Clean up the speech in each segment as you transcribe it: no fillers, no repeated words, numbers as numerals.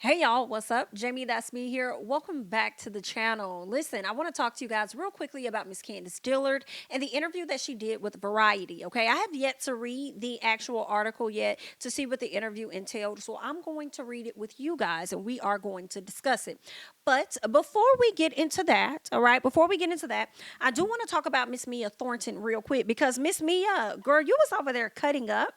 Hey y'all, what's up? JamiThatsMe here. Welcome back to the channel. Listen, I want to talk to you guys real quickly about Miss Candice Dillard and the interview that she did with Variety. Okay, I have yet to read the actual article yet to see what the interview entailed, so I'm going to read it with you guys and we are going to discuss it. But before we get into that, all right, before we get into that, I do want to talk about Miss Mia Thornton real quick because Miss Mia, girl, you was over there cutting up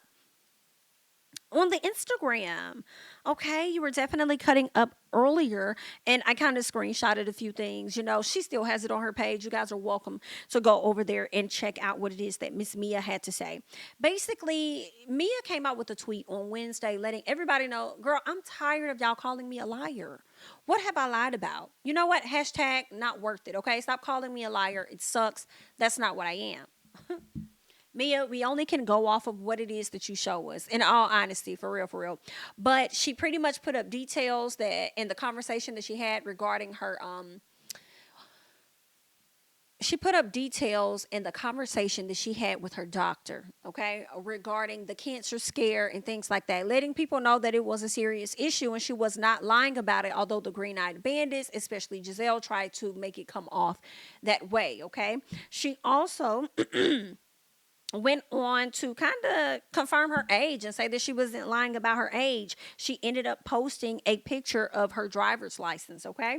on the Instagram. Okay, you were definitely cutting up earlier, and I kind of screenshotted a few things. She still has it on her page. You guys are welcome to go over there and check out what it is that Miss Mia had to say. Basically, Mia came out with a tweet on Wednesday letting everybody know, girl, I'm tired of y'all calling me a liar. What have I lied about? You know what? Hashtag not worth it. Okay, stop calling me a liar. It sucks. That's not what I am. Mia, we only can go off of what it is that you show us, in all honesty, for real, for real. But she pretty much put up details that in the conversation that she had regarding her, she put up details in the conversation that she had with her doctor, okay, regarding the cancer scare and things like that, letting people know that it was a serious issue and she was not lying about it, although the Green Eyed Bandits, especially Giselle, tried to make it come off that way, okay? She also went on to kind of confirm her age and say that she wasn't lying about her age. She ended up posting a picture of her driver's license, okay?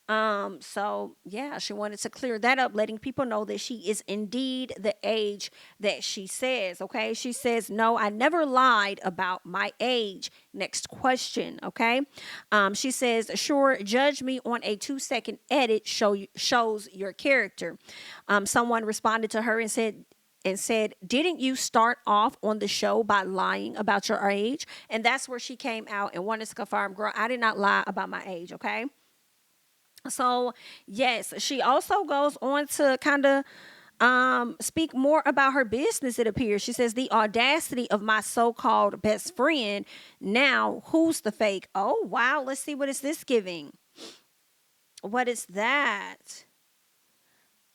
So yeah, she wanted to clear that up, letting people know that she is indeed the age that she says, okay? She says, "No, I never lied about my age." Next question, okay? She says, "Sure, judge me on a 2 second edit shows your character." Someone responded to her and said, "Didn't you start off on the show by lying about your age?" And that's where she came out and wanted to confirm, girl, I did not lie about my age, okay? So, yes, she also goes on to kind of speak more about her business, it appears. She says, "The audacity of my so-called best friend. Now, who's the fake?" Oh, wow. Let's see. What is this giving? What is that?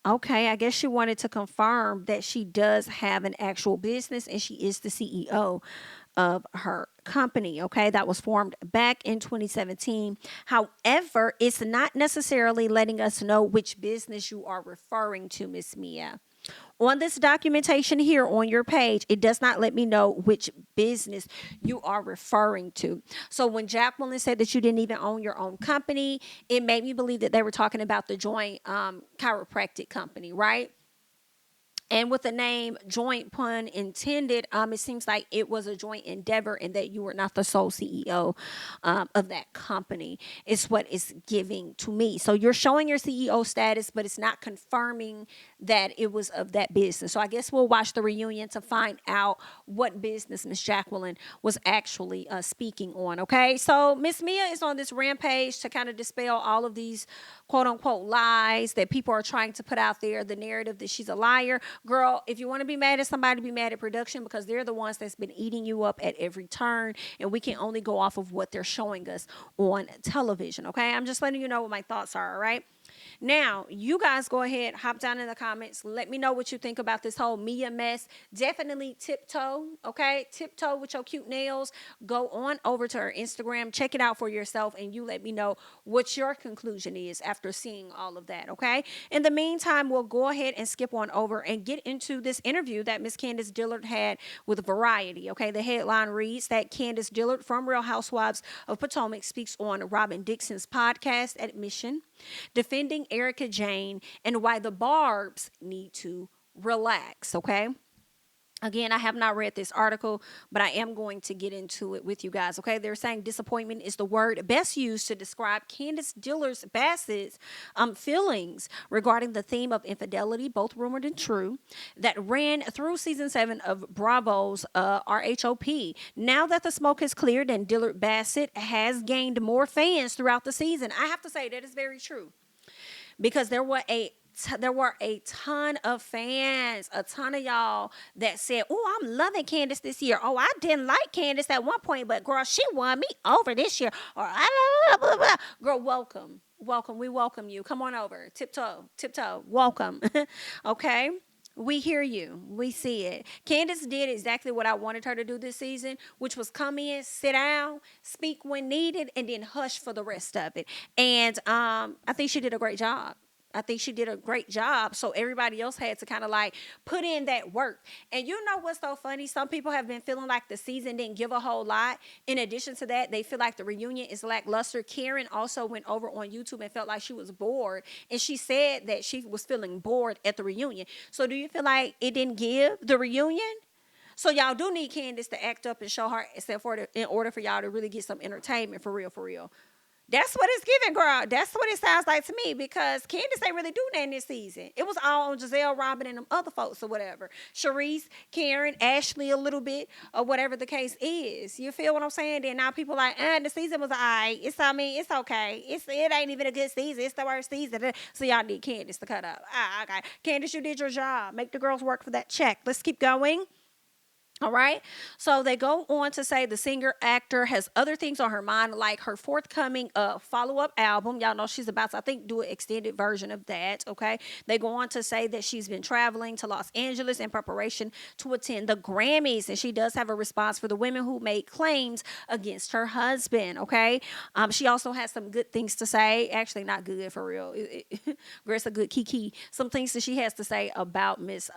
Okay, I guess she wanted to confirm that she does have an actual business and she is the CEO of her company. Okay, that was formed back in 2017. However, it's not necessarily letting us know which business you are referring to, Miss Mia. On this documentation here on your page, it does not let me know which business you are referring to. So when Jacqueline said that you didn't even own your own company, it made me believe that they were talking about the joint chiropractic company, right? And with the name joint, pun intended, it seems like it was a joint endeavor and that you were not the sole CEO of that company, is what it's giving to me. So you're showing your CEO status, but it's not confirming that it was of that business. So I guess we'll watch the reunion to find out what business Miss Jacqueline was actually speaking on. Okay, so Miss Mia is on this rampage to kind of dispel all of these quote unquote lies that people are trying to put out there, the narrative that she's a liar. Girl, if you want to be mad at somebody, be mad at production because they're the ones that's been eating you up at every turn, and we can only go off of what they're showing us on television. Okay, I'm just letting you know what my thoughts are. All right. Now, you guys go ahead, hop down in the comments. Let me know what you think about this whole Mia mess. Definitely tiptoe, okay? Tiptoe with your cute nails. Go on over to her Instagram, check it out for yourself, and you let me know what your conclusion is after seeing all of that, okay? In the meantime, we'll go ahead and skip on over and get into this interview that Miss Candice Dillard had with Variety, okay? The headline reads that Candice Dillard from Real Housewives of Potomac speaks on Robin Dixon's podcast Admission, defending Erica Jane, and why the Barbs need to relax, okay? Again, I have not read this article, but I am going to get into it with you guys. Okay, they're saying disappointment is the word best used to describe Candice Dillard's Bassett's feelings regarding the theme of infidelity, both rumored and true, that ran through season 7 of Bravo's RHOP. Now that the smoke has cleared and Dillard Bassett has gained more fans throughout the season, I have to say that is very true because there were a ton of fans, a ton of y'all that said, "Oh, I'm loving Candace this year. Oh, I didn't like Candace at one point, but girl, she won me over this year." Or blah, blah, blah. Girl, welcome, welcome. We welcome you. Come on over, tiptoe, tiptoe. Welcome. Okay. We hear you. We see it. Candace did exactly what I wanted her to do this season, which was come in, sit down, speak when needed, and then hush for the rest of it. And I think she did a great job. I think she did a great job. So everybody else had to kind of like put in that work. And you know what's so funny? Some people have been feeling like the season didn't give a whole lot. In addition to that, they feel like the reunion is lackluster. Karen also went over on YouTube and felt like she was bored. And she said that she was feeling bored at the reunion. So do you feel like it didn't give the reunion? So y'all do need Candace to act up and show her, except for in order for y'all to really get some entertainment for real, for real. That's what it's giving, girl. That's what it sounds like to me because Candace ain't really doing that in this season. It was all on Giselle, Robin, and them other folks or whatever. Sharice, Karen, Ashley a little bit or whatever the case is. You feel what I'm saying? Then now people like, the season was all right. It's okay. It ain't even a good season. It's the worst season. So y'all need Candace to cut up. Okay. Candace, you did your job. Make the girls work for that check. Let's keep going. All right. So they go on to say the singer actor has other things on her mind, like her forthcoming follow-up album. Y'all know she's about to, I think, do an extended version of that. Okay. They go on to say that she's been traveling to Los Angeles in preparation to attend the Grammys. And she does have a response for the women who made claims against her husband. Okay. She also has some good things to say. Actually, not good for real. It's a good key. Some things that she has to say about Miss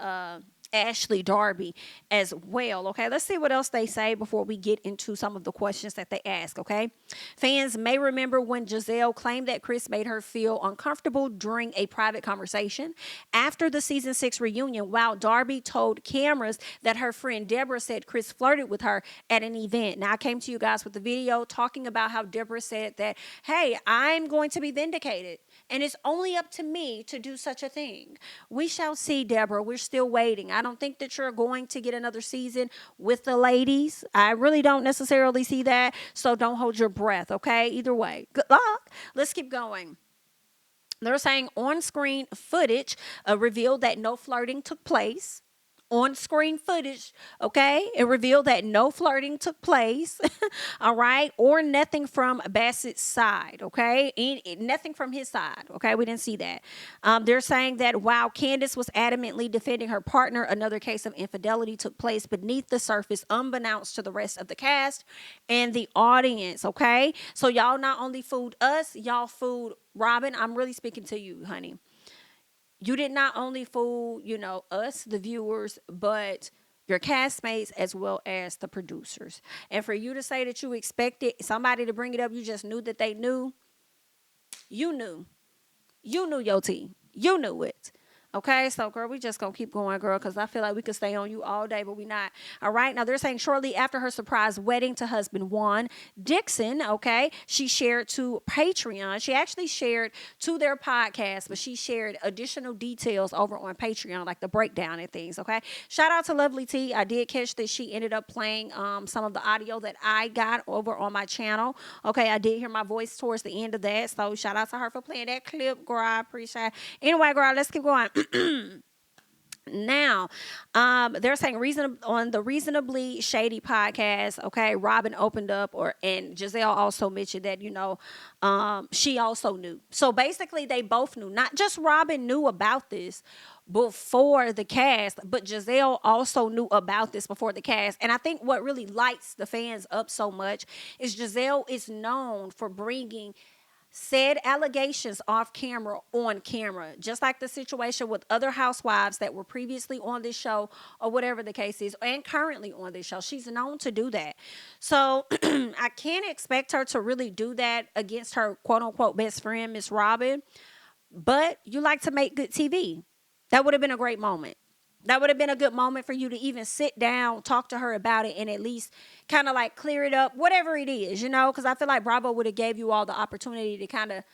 Ashley Darby as well. Okay, let's see what else they say before we get into some of the questions that they ask. Okay, fans may remember when Giselle claimed that Chris made her feel uncomfortable during a private conversation after the season 6 reunion, while Darby told cameras that her friend Deborah said Chris flirted with her at an event. Now, I came to you guys with the video talking about how Deborah said that, hey, I'm going to be vindicated and it's only up to me to do such a thing. We shall see, Deborah. We're still waiting. I don't think that you're going to get another season with the ladies. I really don't necessarily see that. So don't hold your breath, okay? Either way, good luck. Let's keep going. They're saying on-screen footage revealed that no flirting took place. On-screen footage, okay? It revealed that no flirting took place, all right? Or nothing from Bassett's side, okay? Nothing from his side, okay? We didn't see that. They're saying that while Candace was adamantly defending her partner, another case of infidelity took place beneath the surface, unbeknownst to the rest of the cast and the audience, okay? So y'all not only fooled us, y'all fooled Robin. I'm really speaking to you, honey. You did not only fool, us, the viewers, but your castmates as well as the producers. And for you to say that you expected somebody to bring it up, you just knew that they knew. You knew. You knew your team. You knew it. Okay, so girl, we just gonna keep going, girl, because I feel like we could stay on you all day, but we not. All right, now they're saying shortly after her surprise wedding to husband Juan Dixon, okay, she shared to Patreon. She actually shared to their podcast, but she shared additional details over on Patreon, like the breakdown and things. Okay, shout out to Lovely T. I did catch that she ended up playing some of the audio that I got over on my channel. Okay, I did hear my voice towards the end of that, so shout out to her for playing that clip, girl. I appreciate it. Anyway, girl, let's keep going. Now, they're saying on the Reasonably Shady podcast, okay, Robin opened up and Giselle also mentioned that, she also knew. So basically they both knew. Not just Robin knew about this before the cast, but Giselle also knew about this before the cast. And I think what really lights the fans up so much is Giselle is known for bringing said allegations off camera on camera, just like the situation with other housewives that were previously on this show or whatever the case is, and currently on this show. She's known to do that. So I can't expect her to really do that against her quote unquote best friend, Miss Robin. But you like to make good TV. That would have been a great moment. That would have been a good moment for you to even sit down, talk to her about it, and at least kind of like clear it up, whatever it is, because I feel like Bravo would have gave you all the opportunity to kind of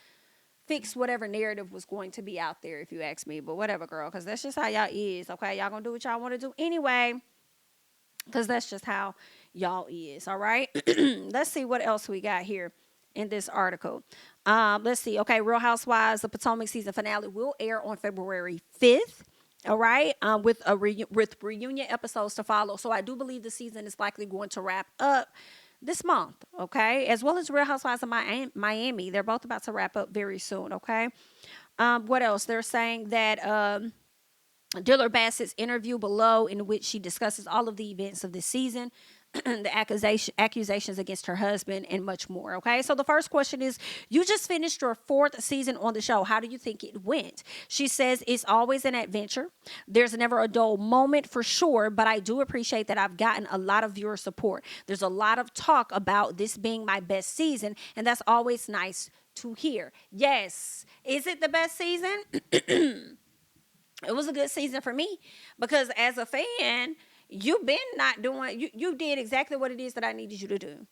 fix whatever narrative was going to be out there, if you ask me. But whatever, girl, because that's just how y'all is, okay? Y'all gonna do what y'all want to do anyway, because that's just how y'all is, all right? Let's see what else we got here in this article. Let's see. Okay, Real Housewives, the Potomac season finale will air on February 5th. All right, with reunion episodes to follow. So I do believe the season is likely going to wrap up this month, okay? As well as Real Housewives of Miami. They're both about to wrap up very soon, okay? What else? They're saying that Dillard Bassett's interview below, in which she discusses all of the events of this season, the accusations against her husband, and much more. Okay, so the first question is, you just finished your 4th season on the show. How do you think it went? She says, it's always an adventure. There's never a dull moment, for sure, but I do appreciate that I've gotten a lot of viewer support. There's a lot of talk about this being my best season, and that's always nice to hear. Yes. Is it the best season? It was a good season for me, because as a fan, you've been not doing, you did exactly what it is that I needed you to do.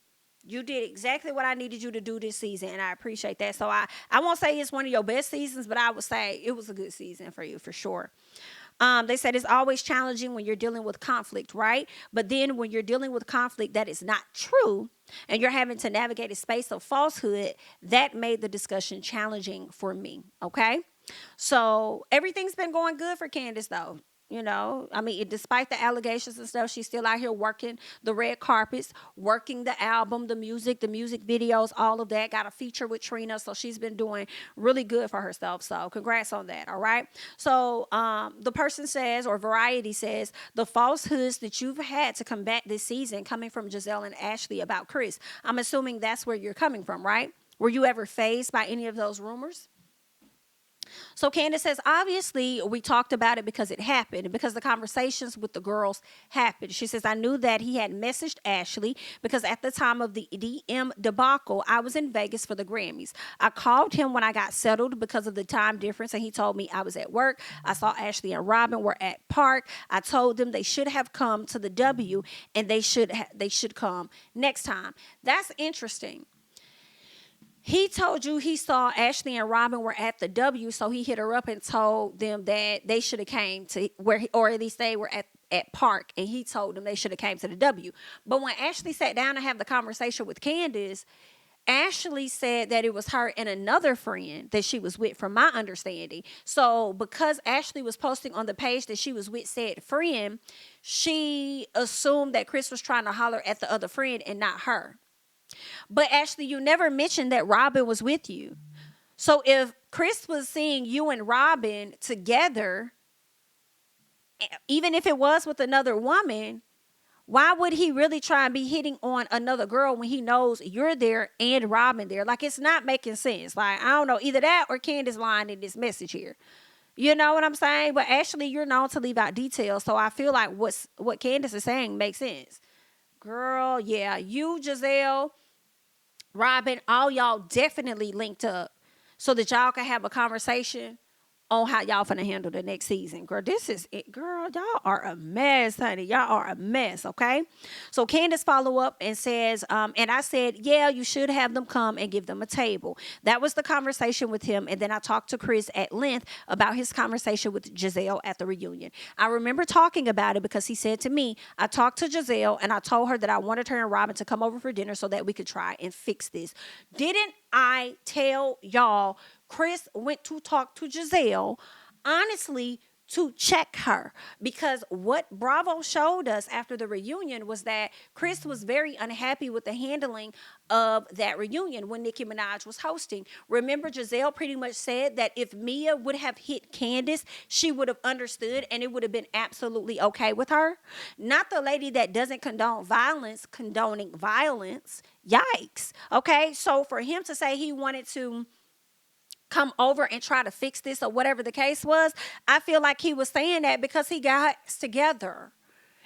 You did exactly what I needed you to do this season, and I appreciate that. So I won't say it's one of your best seasons, but I would say it was a good season for you, for sure. They said it's always challenging when you're dealing with conflict, right? But then when you're dealing with conflict that is not true, and you're having to navigate a space of falsehood, that made the discussion challenging for me, okay? So everything's been going good for Candace, though. I mean, despite the allegations and stuff, she's still out here working the red carpets, working the album, the music videos, all of that. Got a feature with Trina, so she's been doing really good for herself. So congrats on that, all right? So the person says, or Variety says, the falsehoods that you've had to combat this season coming from Giselle and Ashley about Chris. I'm assuming that's where you're coming from, right? Were you ever fazed by any of those rumors? So Candace says, obviously, we talked about it because it happened, and because the conversations with the girls happened. She says, I knew that he had messaged Ashley because at the time of the DM debacle, I was in Vegas for the Grammys. I called him when I got settled because of the time difference, and he told me I was at work. I saw Ashley and Robin were at Park. I told them they should have come to the W, and they should come next time. That's interesting. He told you he saw Ashley and Robin were at the W, so he hit her up and told them that they should have came to where, or at least they were at Park, and he told them they should have came to the W. But when Ashley sat down to have the conversation with Candace, Ashley said that it was her and another friend that she was with, from my understanding. So because Ashley was posting on the page that she was with said friend, she assumed that Chris was trying to holler at the other friend and not her. But Ashley, you never mentioned that Robin was with you. So if Chris was seeing you and Robin together, even if it was with another woman, why would he really try and be hitting on another girl when he knows you're there and Robin there? Like, it's not making sense. Like, I don't know, either that or Candace lying in this message here. You know what I'm saying? But Ashley, you're known to leave out details. So I feel like what Candace is saying makes sense. Girl, yeah, you, Giselle, Robin, all y'all definitely linked up so that y'all can have a conversation on how y'all finna handle the next season. Girl, this is it. Girl, y'all are a mess, honey. Y'all are a mess, okay? So Candace follow up and says, and I said, yeah, you should have them come and give them a table. That was the conversation with him. And then I talked to Chris at length about his conversation with Giselle at the reunion. I remember talking about it because he said to me, I talked to Giselle and I told her that I wanted her and Robin to come over for dinner so that we could try and fix this. Didn't I tell y'all Chris went to talk to Giselle, honestly, to check her? Because what Bravo showed us after the reunion was that Chris was very unhappy with the handling of that reunion when Nicki Minaj was hosting. Remember, Giselle pretty much said that if Mia would have hit Candace, she would have understood and it would have been absolutely okay with her. Not the lady that doesn't condone violence, condoning violence. Yikes. Okay, so for him to say he wanted to come over and try to fix this or whatever the case was, I feel like he was saying that because he got us together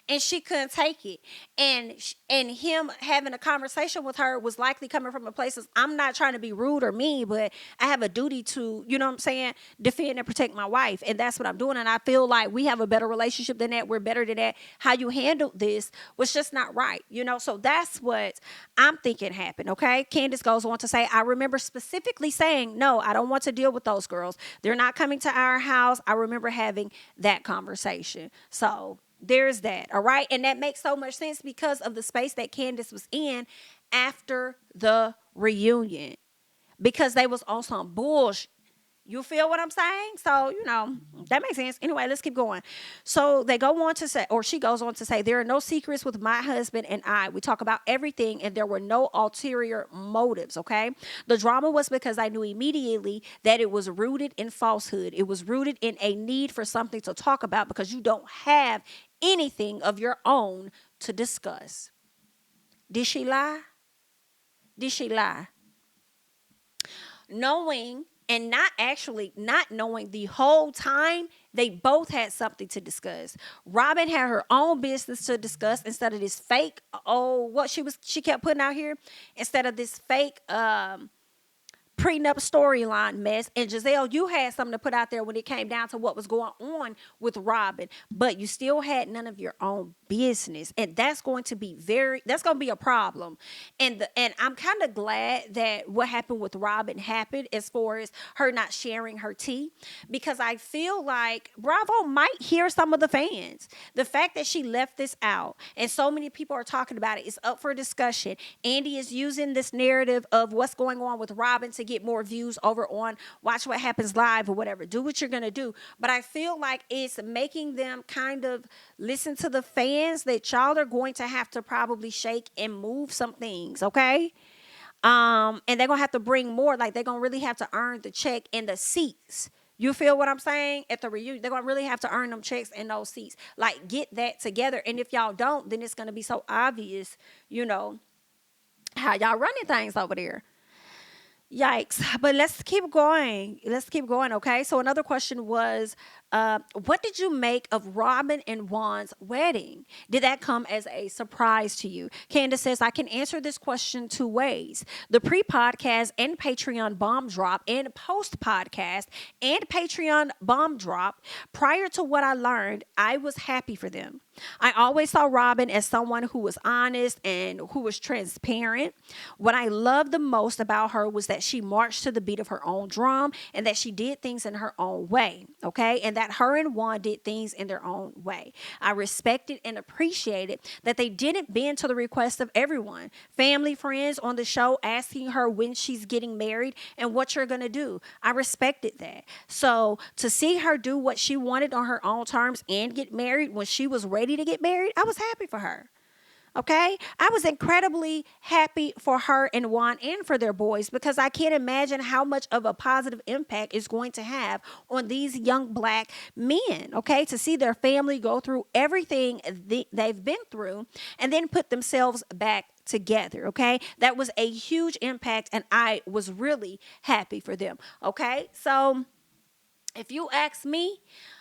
and she couldn't take it. And him having a conversation with her was likely coming from a place of, I'm not trying to be rude or mean, but I have a duty to, you know what I'm saying, defend and protect my wife. And that's what I'm doing. And I feel like we have a better relationship than that. We're better than that. How you handled this was just not right, you know? So that's what I'm thinking happened, okay? Candace goes on to say, I remember specifically saying, no, I don't want to deal with those girls. They're not coming to our house. I remember having that conversation. So there's that, all right? And that makes so much sense because of the space that Candace was in after the reunion. Because they was on some bullshit. You feel what I'm saying? So, that makes sense. Anyway, let's keep going. So they go on to say, or she goes on to say, there are no secrets with my husband and I. We talk about everything and there were no ulterior motives, okay? The drama was because I knew immediately that it was rooted in falsehood. It was rooted in a need for something to talk about because you don't have anything of your own to discuss. Did she lie? Did she lie? Knowing and not knowing the whole time, they both had something to discuss. Robin had her own business to discuss instead of this fake, what she kept putting out here, instead of this fake prenup storyline mess. And Giselle, you had something to put out there when it came down to what was going on with Robin, but you still had none of your own business. And that's going to be a problem. And I'm kind of glad that what happened with Robin happened as far as her not sharing her tea, because I feel like Bravo might hear some of the fans. The fact that she left this out and so many people are talking about it is up for discussion. Andy is using this narrative of what's going on with Robin to get more views over on Watch What Happens Live or whatever. Do what you're going to do. But I feel like it's making them kind of listen to the fans that y'all are going to have to probably shake and move some things, okay? And they're going to have to bring more. Like, they're going to really have to earn the check and the seats. You feel what I'm saying? At the reunion, they're going to really have to earn them checks and those seats. Like, get that together. And if y'all don't, then it's going to be so obvious, how y'all running things over there. Yikes. But let's keep going. Okay. So another question was, what did you make of Robin and Juan's wedding? Did that come as a surprise to you? Candace says, I can answer this question two ways. The pre-podcast and Patreon bomb drop and post-podcast and Patreon bomb drop, prior to what I learned, I was happy for them. I always saw Robin as someone who was honest and who was transparent. What I loved the most about her was that she marched to the beat of her own drum and that she did things in her own way, okay? And that her and Juan did things in their own way. I respected and appreciated that they didn't bend to the request of everyone. Family, friends on the show asking her when she's getting married and what you're going to do. I respected that. So to see her do what she wanted on her own terms and get married when she was ready to get married, I was happy for her. Okay, I was incredibly happy for her and Juan and for their boys, because I can't imagine how much of a positive impact it's going to have on these young black men. Okay, to see their family go through everything they've been through and then put themselves back together. Okay, that was a huge impact and I was really happy for them. Okay, so if you ask me,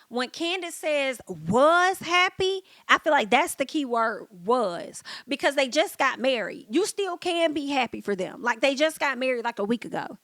when Candace says was happy, I feel like that's the key word, was, because they just got married. You still can be happy for them. Like, they just got married like a week ago.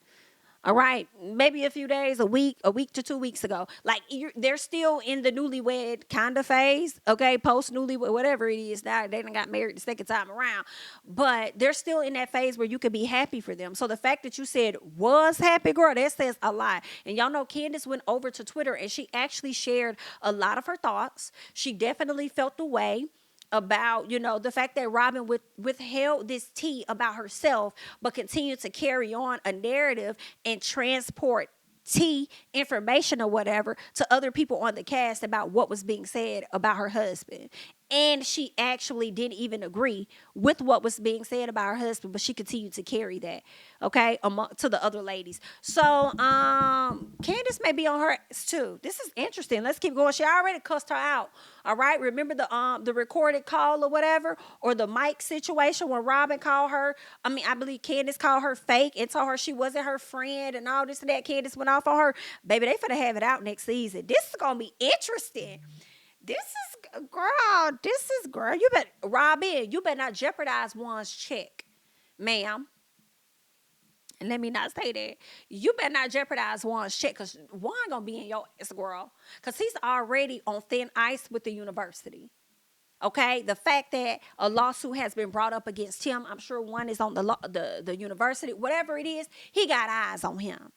All right, maybe a few days, a week to 2 weeks ago. Like, they're still in the newlywed kind of phase, okay? Post newlywed, whatever it is. Now they done got married the second time around, but they're still in that phase where you could be happy for them. So the fact that you said was happy, girl, that says a lot. And y'all know Candace went over to Twitter and she actually shared a lot of her thoughts. She definitely felt the way about, the fact that Robin withheld this tea about herself, but continued to carry on a narrative and transport tea information or whatever to other people on the cast about what was being said about her husband. And she actually didn't even agree with what was being said about her husband, but she continued to carry that, okay, to the other ladies. So, Candace may be on her ass too. This is interesting. Let's keep going. She already cussed her out. All right. Remember the recorded call or whatever, or the mic situation when Robin called her. I believe Candace called her fake and told her she wasn't her friend and all this and that. Candace went off on her. Baby, they finna have it out next season. This is gonna be interesting. Girl, Robin, you better not jeopardize Juan's check, ma'am. And let me not say that. You better not jeopardize Juan's check, because Juan gonna be in your ass, girl. Because he's already on thin ice with the university. Okay? The fact that a lawsuit has been brought up against him, I'm sure one is on the university. Whatever it is, he got eyes on him.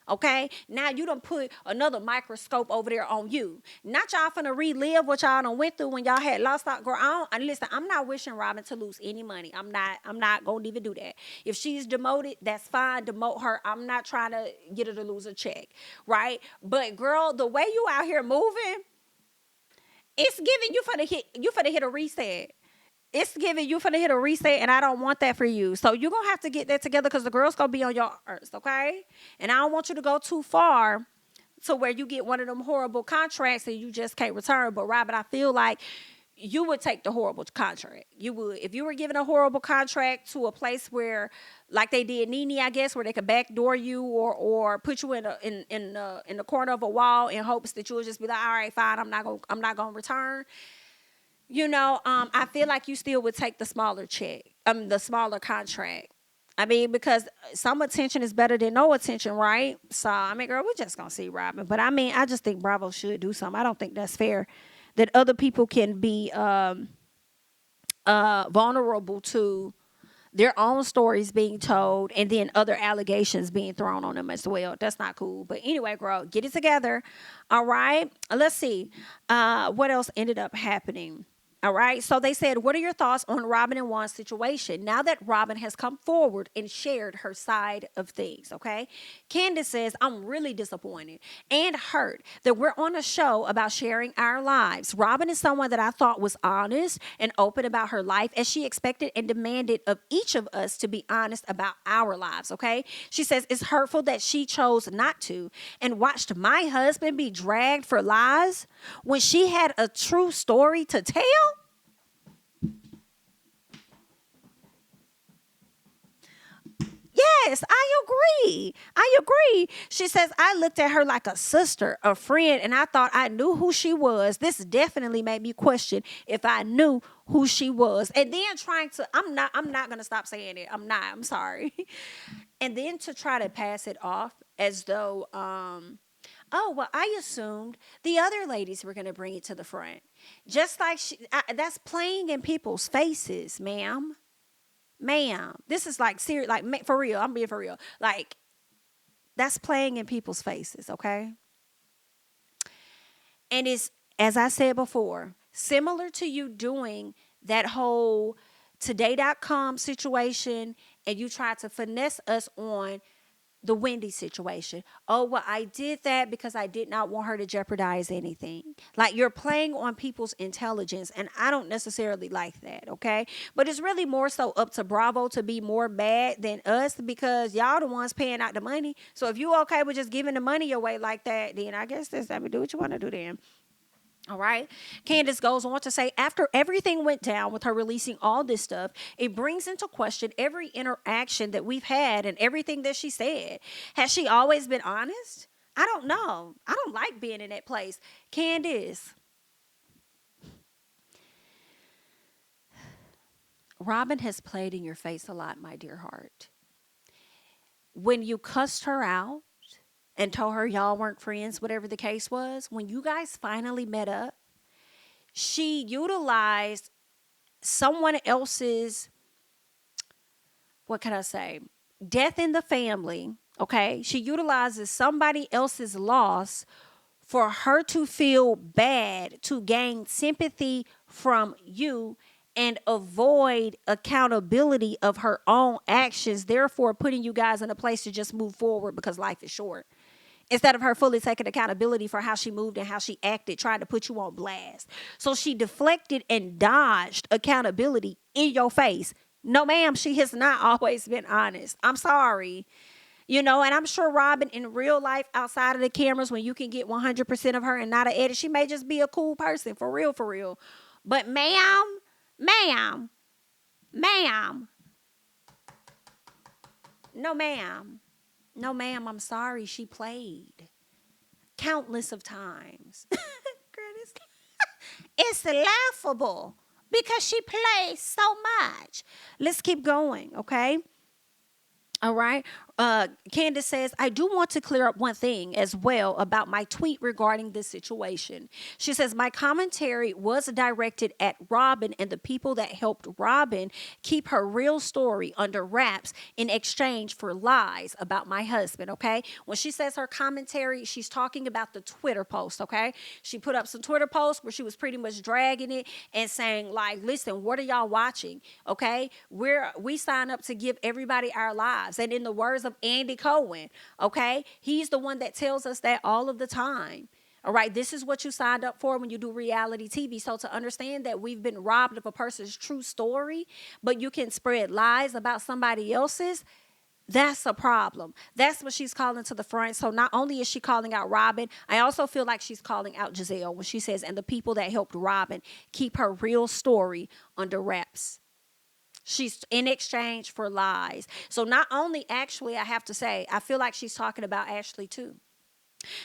Okay, now you done put another microscope over there on you. Not y'all finna relive what y'all done went through when y'all had lost out. Girl, and listen, I'm not wishing Robin to lose any money. I'm not gonna even do that. If she's demoted, that's fine. Demote her. I'm not trying to get her to lose a check, right? But girl, the way you out here moving, it's giving you for the hit a reset. It's giving you for the hit a reset, and I don't want that for you. So you're gonna have to get that together because the girl's gonna be on your earth, okay? And I don't want you to go too far to where you get one of them horrible contracts and you just can't return. But Robert, I feel like you would take the horrible contract. You would. If you were given a horrible contract to a place where, like they did Nene, I guess, where they could backdoor you or put you in the corner of a wall in hopes that you would just be like, all right, fine, I'm not gonna return. I feel like you still would take the smaller check, the smaller contract. I mean, because some attention is better than no attention, right? So, I mean, girl, we're just going to see Robin. But, I mean, I just think Bravo should do something. I don't think that's fair that other people can be vulnerable to their own stories being told and then other allegations being thrown on them as well. That's not cool. But anyway, girl, get it together. All right. Let's see. What else ended up happening? All right. So they said, what are your thoughts on Robin and Juan's situation now that Robin has come forward and shared her side of things? Okay. Candace says, I'm really disappointed and hurt that we're on a show about sharing our lives. Robin is someone that I thought was honest and open about her life as she expected and demanded of each of us to be honest about our lives. Okay. She says it's hurtful that she chose not to and watched my husband be dragged for lies when she had a true story to tell. Yes, I agree. I agree. She says, I looked at her like a sister, a friend, and I thought I knew who she was. This definitely made me question if I knew who she was. And then I'm not going to stop saying it. I'm sorry. And then to try to pass it off as though, oh, well, I assumed the other ladies were going to bring it to the front. Just like that's playing in people's faces, ma'am. Ma'am, this is like serious, like for real. I'm being for real. Like, that's playing in people's faces, okay? And it's, as I said before, similar to you doing that whole today.com situation and you tried to finesse us on the Wendy situation. Oh, well, I did that because I did not want her to jeopardize anything. Like, you're playing on people's intelligence, and I don't necessarily like that, okay? But it's really more so up to Bravo to be more mad than us because y'all the ones paying out the money. So if you okay with just giving the money away like that, then I guess I mean, do what you want to do then. All right. Candace goes on to say, after everything went down with her releasing all this stuff, it brings into question every interaction that we've had and everything that she said. Has she always been honest? I don't know. I don't like being in that place. Candace. Robin has played in your face a lot, my dear heart. When you cussed her out, and told her y'all weren't friends, whatever the case was, when you guys finally met up, she utilized someone else's, what can I say, death in the family, okay? She utilizes somebody else's loss for her to feel bad, to gain sympathy from you and avoid accountability of her own actions, therefore putting you guys in a place to just move forward because life is short. Instead of her fully taking accountability for how she moved and how she acted, trying to put you on blast. So she deflected and dodged accountability in your face. No, ma'am, she has not always been honest. I'm sorry. And I'm sure Robin in real life, outside of the cameras, when you can get 100% of her and not an edit, she may just be a cool person, for real, for real. But ma'am, no, ma'am. No, ma'am, I'm sorry. She played countless of times. It's laughable because she plays so much. Let's keep going, okay? All right. Candace says, I do want to clear up one thing as well about my tweet regarding this situation. She says, my commentary was directed at Robin and the people that helped Robin keep her real story under wraps in exchange for lies about my husband, okay? When she says her commentary, she's talking about the Twitter post, okay? She put up some Twitter posts where she was pretty much dragging it and saying, like, listen, what are y'all watching, okay? We sign up to give everybody our lives. And in the words of Andy Cohen, okay? He's the one that tells us that all of the time. All right, this is what you signed up for when you do reality TV. So to understand that we've been robbed of a person's true story, but you can spread lies about somebody else's, that's a problem. That's what she's calling to the front. So not only is she calling out Robin, I also feel like she's calling out Giselle when she says, and the people that helped Robin keep her real story under wraps. She's in exchange for lies. So not only, actually, I have to say, I feel like she's talking about Ashley too.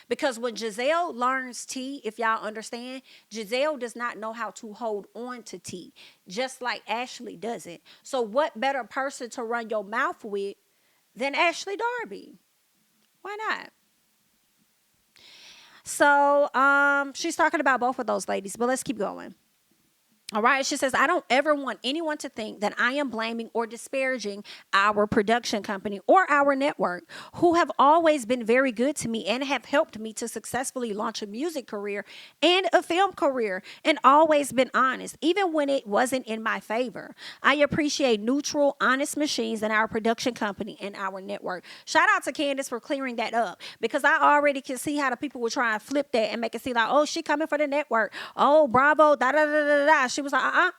Because when Giselle learns tea, if y'all understand, Giselle does not know how to hold on to tea, just like Ashley doesn't. So what better person to run your mouth with than Ashley Darby? Why not? So she's talking about both of those ladies, but let's keep going. All right. She says, I don't ever want anyone to think that I am blaming or disparaging our production company or our network, who have always been very good to me and have helped me to successfully launch a music career and a film career, and always been honest, even when it wasn't in my favor. I appreciate neutral, honest machines in our production company and our network. Shout out to Candace for clearing that up, because I already can see how the people will try and flip that and make it seem like, oh, she coming for the network. Oh, bravo, da da da da da. She was like,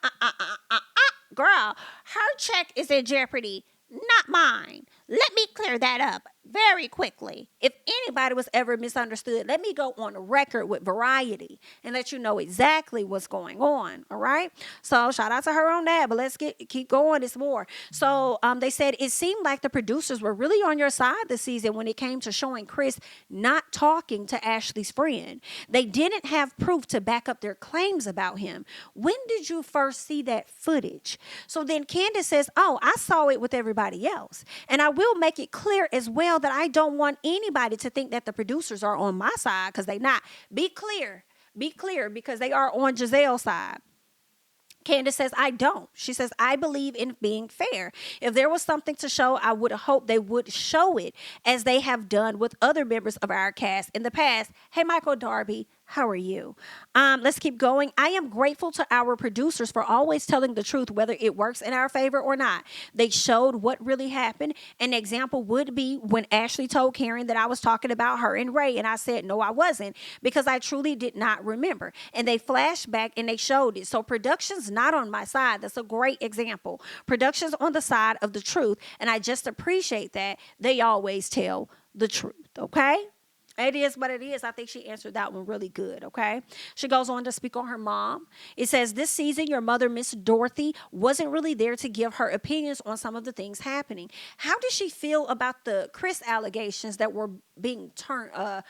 girl, her check is in jeopardy, not mine. Let me clear that up very quickly. If anybody was ever misunderstood, let me go on the record with Variety and let you know exactly what's going on. All right. So shout out to her on that, but let's keep going. It's more. So they said it seemed like the producers were really on your side this season when it came to showing Chris not talking to Ashley's friend. They didn't have proof to back up their claims about him. When did you first see that footage? So then Candace says, oh, I saw it with everybody else. And I will make it clear as well that I don't want anybody to think that the producers are on my side, because they not. Be clear, because they are on Giselle's side. Candace says, I don't. She says, I believe in being fair. If there was something to show, I would hope they would show it, as they have done with other members of our cast in the past. Hey, Michael Darby, how are you? Let's keep going. I am grateful to our producers for always telling the truth, whether it works in our favor or not. They showed what really happened. An example would be when Ashley told Karen that I was talking about her and Ray, and I said, no, I wasn't, because I truly did not remember. And they flashed back and they showed it. So production's not on my side. That's a great example. Production's on the side of the truth, and I just appreciate that they always tell the truth, okay? It is what it is. I think she answered that one really good, okay? She goes on to speak on her mom. It says, this season, your mother, Miss Dorothy, wasn't really there to give her opinions on some of the things happening. How did she feel about the Chris allegations that were being thrown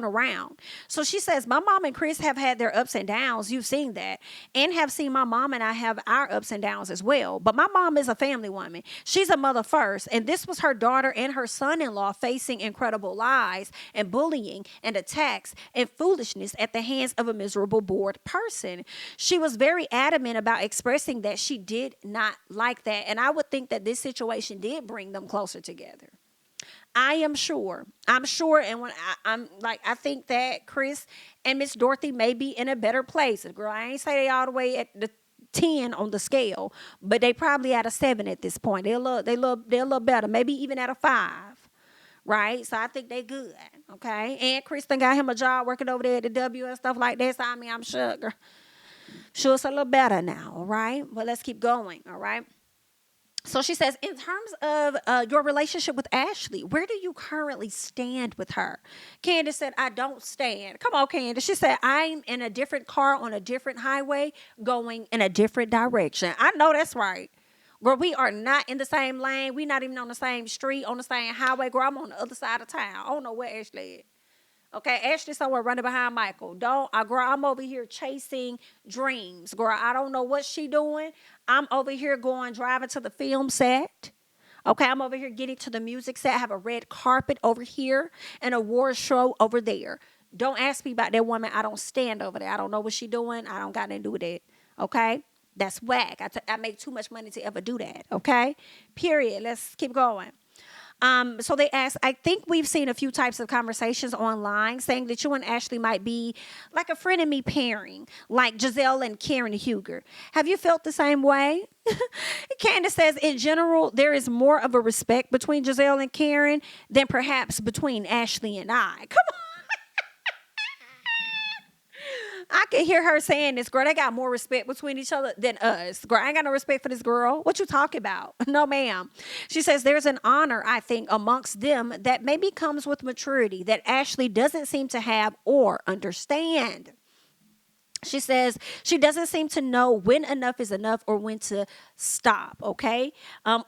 around? So she says, my mom and Chris have had their ups and downs. You've seen that, and have seen my mom and I have our ups and downs as well. But my mom is a family woman. She's a mother first, and this was her daughter and her son-in-law facing incredible lies and bullying and attacks and foolishness at the hands of a miserable, bored person. She was very adamant about expressing that she did not like that, and I would think that this situation did bring them closer together. I'm sure, and when I think that Chris and Miss Dorothy may be in a better place. Girl, I ain't say they all the way at the 10 on the scale, but they probably at a 7 at this point. They're a little better, maybe even at a 5. Right? So I think they good. Okay. And Kristen got him a job working over there at the W and stuff like that. So I mean, I'm sure it's a little better now. All right. But let's keep going. All right. So she says, in terms of your relationship with Ashley, where do you currently stand with her? Candace said, I don't stand. Come on, Candace. She said, I'm in a different car on a different highway going in a different direction. I know that's right. Girl, we are not in the same lane. We're not even on the same street, on the same highway. Girl, I'm on the other side of town. I don't know where Ashley is. Okay, Ashley somewhere running behind Michael. Girl, I'm over here chasing dreams. Girl, I don't know what she doing. I'm over here driving to the film set. Okay, I'm over here getting to the music set. I have a red carpet over here and a award show over there. Don't ask me about that woman. I don't stand over there. I don't know what she doing. I don't got nothing to do with it. Okay? That's whack. I make too much money to ever do that. Okay? Period. Let's keep going. So they asked, I think we've seen a few types of conversations online saying that you and Ashley might be like a friend of me pairing, like Giselle and Karen Huger. Have you felt the same way? Candace says, in general, there is more of a respect between Giselle and Karen than perhaps between Ashley and I. Come on. I can hear her saying this, girl, they got more respect between each other than us. Girl, I ain't got no respect for this girl. What you talking about? No, ma'am. She says there's an honor, I think, amongst them that maybe comes with maturity that Ashley doesn't seem to have or understand. She says she doesn't seem to know when enough is enough or when to stop, okay?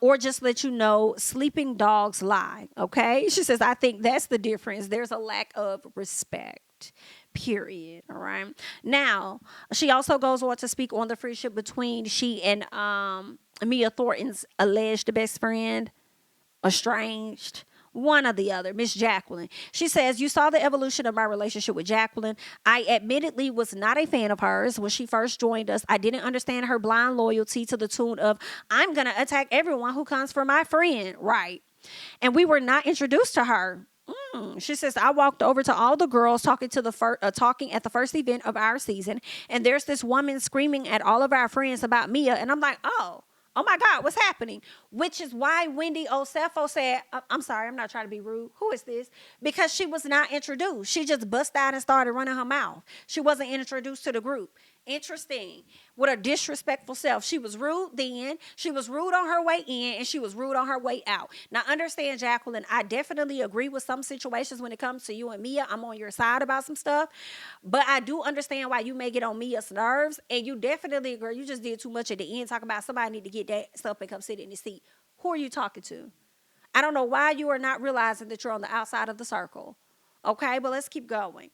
Or just let you know sleeping dogs lie, okay? She says, I think that's the difference. There's a lack of respect. Period. All right. Now, she also goes on to speak on the friendship between she and Mia Thornton's alleged best friend, estranged, one or the other, Miss Jacqueline. She says, you saw the evolution of my relationship with Jacqueline. I admittedly was not a fan of hers when she first joined us. I didn't understand her blind loyalty to the tune of, I'm going to attack everyone who comes for my friend. Right. And we were not introduced to her. She says, I walked over to all the girls talking at the first event of our season, and there's this woman screaming at all of our friends about Mia, and I'm like, oh my God, what's happening? Which is why Wendy Osefo said, I'm sorry, I'm not trying to be rude. Who is this? Because she was not introduced. She just bust out and started running her mouth. She wasn't introduced to the group. Interesting. With a disrespectful self. She was rude then. She was rude on her way in, and she was rude on her way out. Now, understand, Jacqueline, I definitely agree with some situations when it comes to you and Mia. I'm on your side about some stuff. But I do understand why you may get on Mia's nerves. And you definitely, girl, you just did too much at the end talking about somebody need to get that stuff and come sit in the seat. Who are you talking to? I don't know why you are not realizing that you're on the outside of the circle. Okay, but let's keep going.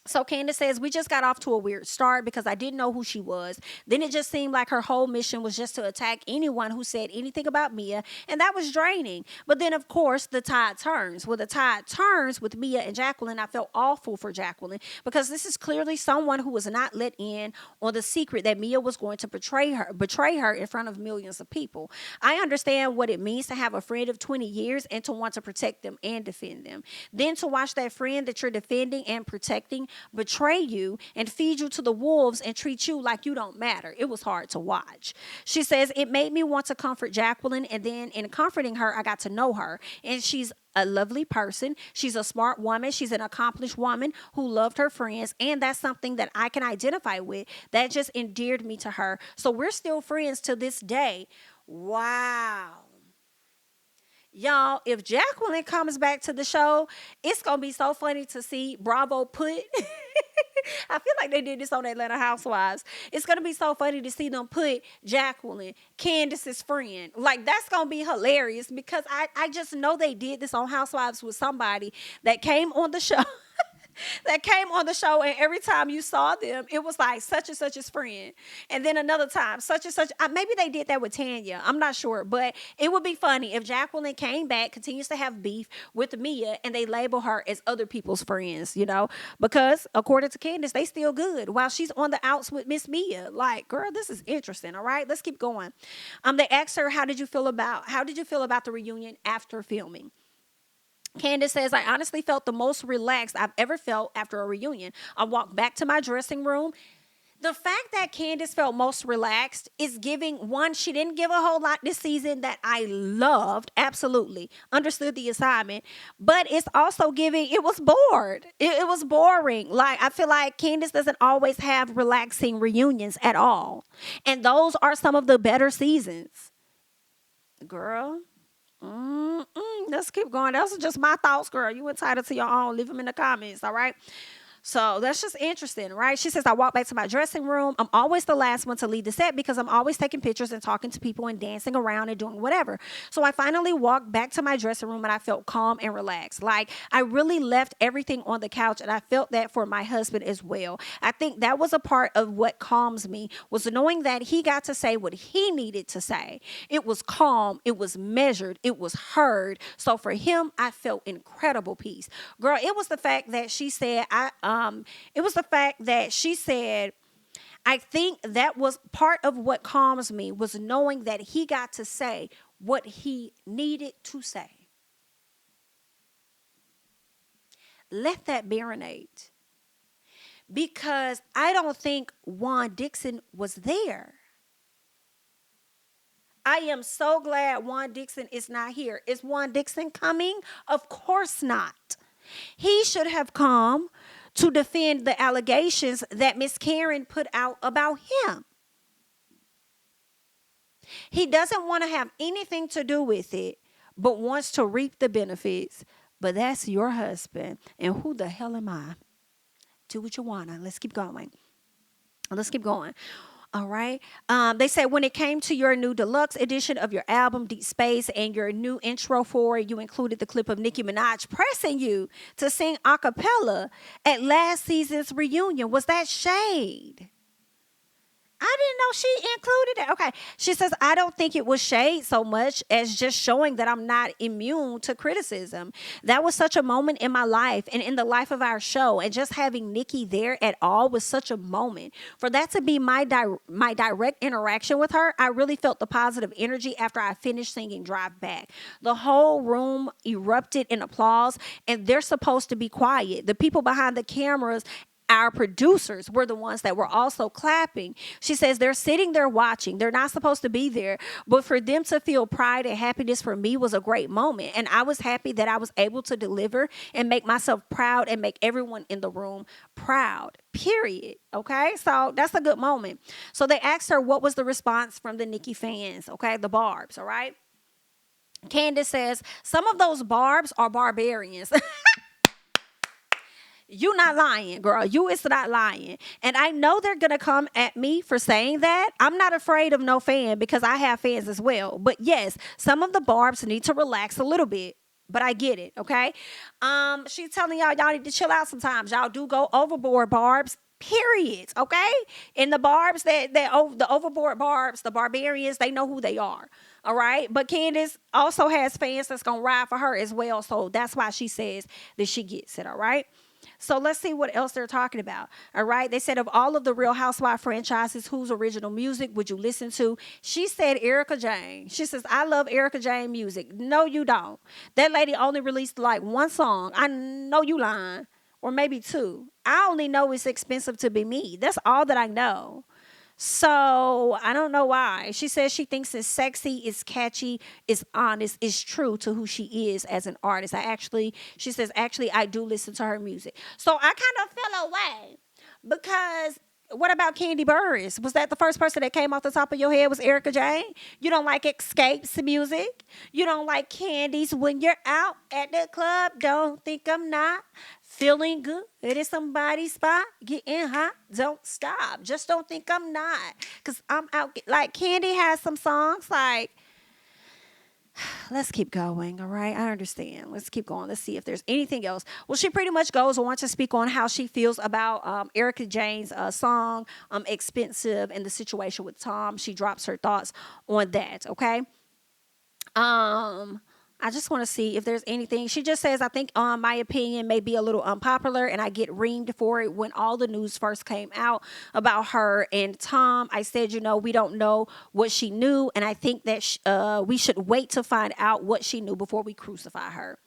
So Candace says, we just got off to a weird start because I didn't know who she was. Then it just seemed like her whole mission was just to attack anyone who said anything about Mia, and that was draining. But then, of course, the tide turns. When the tide turns with Mia and Jacqueline, I felt awful for Jacqueline because this is clearly someone who was not let in on the secret that Mia was going to betray her in front of millions of people. I understand what it means to have a friend of 20 years and to want to protect them and defend them. Then to watch that friend that you're defending and protecting betray you and feed you to the wolves and treat you like you don't matter. It was hard to watch. She says, it made me want to comfort Jacqueline, and then in comforting her, I got to know her, and she's a lovely person. She's a smart woman. She's an accomplished woman who loved her friends, and that's something that I can identify with. That just endeared me to her. So we're still friends to this day. Wow. Y'all, if Jacqueline comes back to the show, it's going to be so funny to see Bravo put. I feel like they did this on Atlanta Housewives. It's going to be so funny to see them put Jacqueline, Candace's friend. Like, that's going to be hilarious because I just know they did this on Housewives with somebody that came on the show. And every time you saw them, it was like such and such's friend. And then another time, such and such. Maybe they did that with Tanya. I'm not sure. But it would be funny if Jacqueline came back, continues to have beef with Mia, and they label her as other people's friends, because according to Candace, they still good while she's on the outs with Miss Mia. Like, girl, this is interesting. All right, let's keep going. They asked her, how did you feel about the reunion after filming? Candace says, I honestly felt the most relaxed I've ever felt after a reunion. I walked back to my dressing room. The fact that Candace felt most relaxed is giving, one, she didn't give a whole lot this season that I loved, absolutely, understood the assignment, but it's also giving, it was bored. It was boring. Like, I feel like Candace doesn't always have relaxing reunions at all. And those are some of the better seasons. Girl. Let's keep going. Those are just my thoughts, girl. You entitled to your own. Leave them in the comments, all right? So that's just interesting, right? She says, I walk back to my dressing room. I'm always the last one to leave the set because I'm always taking pictures and talking to people and dancing around and doing whatever. So I finally walked back to my dressing room and I felt calm and relaxed. Like I really left everything on the couch, and I felt that for my husband as well. I think that was a part of what calms me, was knowing that he got to say what he needed to say. It was calm, it was measured, it was heard. So for him, I felt incredible peace. Girl, it was the fact that she said, it was the fact that she said, I think that was part of what calms me, was knowing that he got to say what he needed to say. Let that marinate. Because I don't think Juan Dixon was there. I am so glad Juan Dixon is not here. Is Juan Dixon coming? Of course not. He should have come to defend the allegations that Miss Karen put out about him. He doesn't want to have anything to do with it, but wants to reap the benefits. But that's your husband. And who the hell am I? Do what you want. Let's keep going. Let's keep going. All right. They said when it came to your new deluxe edition of your album, Deep Space, and your new intro for it, you included the clip of Nicki Minaj pressing you to sing a cappella at last season's reunion. Was that shade? I didn't know she included it. Okay. She says, I don't think it was shade so much as just showing that I'm not immune to criticism. That was such a moment in my life and in the life of our show. And just having Nikki there at all was such a moment. For that to be my direct interaction with her, I really felt the positive energy after I finished singing Drive Back. The whole room erupted in applause, and they're supposed to be quiet. The people behind the cameras, our producers, were the ones that were also clapping. She says they're sitting there watching. They're not supposed to be there. But for them to feel pride and happiness for me was a great moment. And I was happy that I was able to deliver and make myself proud and make everyone in the room proud. Period. Okay? So that's a good moment. So they asked her what was the response from the Nikki fans. Okay? The Barbs. All right? Candace says, some of those Barbs are barbarians. You not lying, girl. You is not lying. And I know they're going to come at me for saying that. I'm not afraid of no fan because I have fans as well. But yes, some of the Barbs need to relax a little bit. But I get it, okay? She's telling y'all need to chill out sometimes. Y'all do go overboard, Barbs. Period, okay? And the Barbs, the overboard Barbs, the barbarians, they know who they are. All right. But Candace also has fans that's going to ride for her as well. So that's why she says that she gets it. All right. So let's see what else they're talking about. All right. They said, of all of the Real Housewife franchises, whose original music would you listen to? She said Erica Jane. She says, I love Erica Jane music. No, you don't. That lady only released like one song. I know you lying. Or maybe two. I only know it's expensive to be me. That's all that I know. So I don't know why. She says she thinks it's sexy, it's catchy, it's honest, it's true to who she is as an artist. She says, actually, I do listen to her music. So I kind of fell away because what about Kandi Burruss? Was that the first person that came off the top of your head was Erica Jane? You don't like Escape's music? You don't like Candy's When You're Out at the Club? Don't think I'm not feeling good at somebody's spot, getting hot, don't stop. Just don't think I'm not. Because I'm out. Like, Candy has some songs like, let's keep going, all right? I understand. Let's keep going. Let's see if there's anything else. Well, she pretty much goes on to speak on how she feels about Erica Jane's song, Expensive, and the situation with Tom. She drops her thoughts on that, okay? I just want to see if there's anything. She just says, I think my opinion may be a little unpopular and I get reamed for it. When all the news first came out about her and Tom, I said, we don't know what she knew. And I think that we should wait to find out what she knew before we crucify her.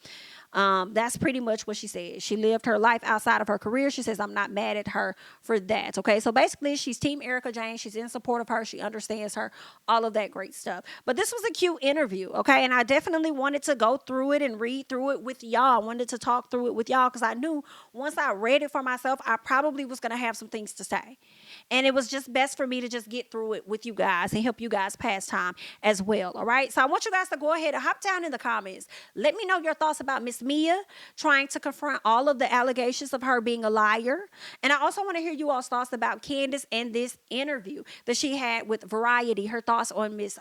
That's pretty much what she said. She lived her life outside of her career. She says, I'm not mad at her for that. Okay. So basically she's team Erica Jane. She's in support of her. She understands her, all of that great stuff. But this was a cute interview. Okay. And I definitely wanted to go through it and read through it with y'all. I wanted to talk through it with y'all because I knew once I read it for myself, I probably was going to have some things to say. And it was just best for me to just get through it with you guys and help you guys pass time as well. All right. So I want you guys to go ahead and hop down in the comments. Let me know your thoughts about Miss Mia trying to confront all of the allegations of her being a liar. And I also want to hear you all's thoughts about Candace and this interview that she had with Variety, her thoughts on Miss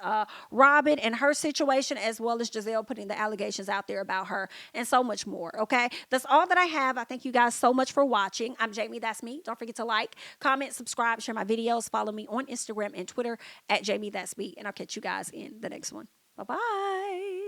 Robin and her situation, as well as Giselle putting the allegations out there about her and so much more. Okay. That's all that I have. I thank you guys so much for watching. I'm Jamie. That's me. Don't forget to like, comment, subscribe, share my videos. Follow me on Instagram and Twitter at JamiThatsMe. And I'll catch you guys in the next one. Bye-bye.